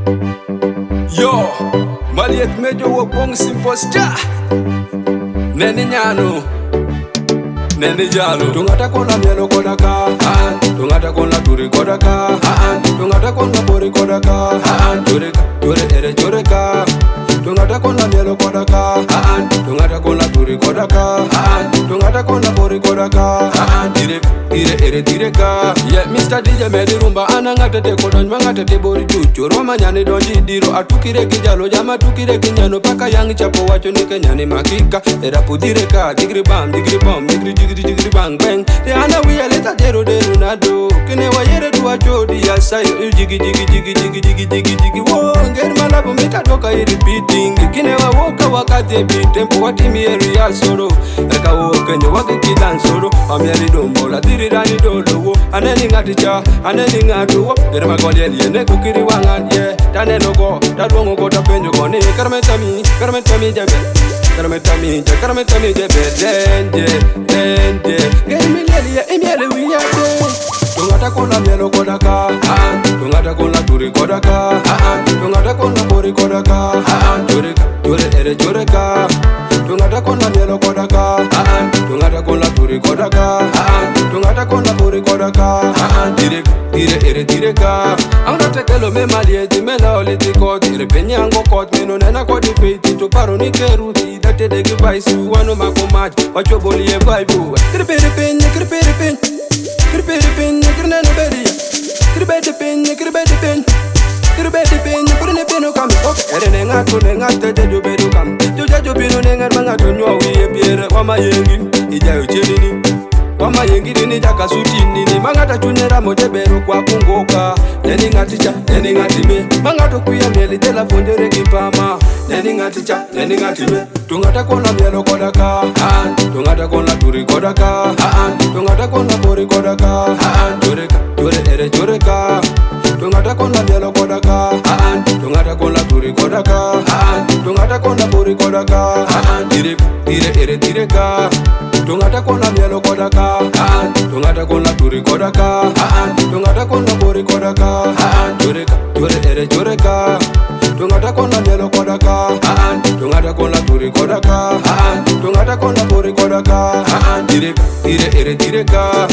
Yo, Maliet mejo wopong simple star. Neni nyano, neni jalo. Tungata kona mielo kodaka, tungata kona turi kodaka, tungata kona pori kodaka, turi ere choreka. Tungata kona mielo kodaka, tungata kona turi kodaka, tungata kona pori kodaka, ere ka. Yeah, Mr. DJ medi rumba anangata te kodon mangata te bori chuchu. Roma nyani donji diro atukire kijalo jama tukire kinyano paka yang chapo wacho ni kenyani makika. Era pudire ka digri bam digri bang bang. De ana wiya leta dero nado. Kine wayere tuwa jodi ya sayo jigi wo nger malabu mika doka repeating. Kine wawoka wakati bitempo watimi real solo. Eka woke nye wake kidan solo. Amiari dombola diri rani dolo. Aneni ngaticha, aneni ngatuwo. Dere magoli eliene kukiri wangan ye. Tane logo, tadwongo kota penjo kone. Karametami jebe. Karametami jebe. Dende. Germileli ya emiele wiyate. Tungata kona mielo kodaka, tungata kona turi kodaka, tungata kona pori kodaka, turi ere choreka. Tungata kona mielo kodaka, tungata kona turi kodaka, tungata kona pori kodaka, ere ka. Angda tekelo me malieti me la oliti koti, repenyango koti meno nena koti feiti to paro ni keruti. Date de givaisi wano makomaji, wachoboli e vaibu. Kripere pen. Kribede pen, krnene bedia. Kribede pen, krne peno kam. Ere nengato de jo bedo kam. Jo bino nengar mangato nyo wiye piere wama yengi. Ija uchenini. Wama yengi ni jaka sutini ni mangata chunera moje bero kwa kungoka. Neni ngaticha, neni ngatime. Mangato kuya mieli de la fondere kipama. Neni ngaticha, neni ngatime. Tungata kona mielo kodaka, tungata kona turi kodaka, tungata kona pori kodaka, turi ere choreka. Tungata kona mielo kodaka, tungata kona turi kodaka, tungata kona pori kodaka, ere ka. Tungata kona mielo kodaka, tungata kona turi kodaka, tungata kona pori kodaka, turi ere choreka. Tungata kona mielo kodaka, tungata kona turi kodaka, tungata kona pori kodaka, ere ka.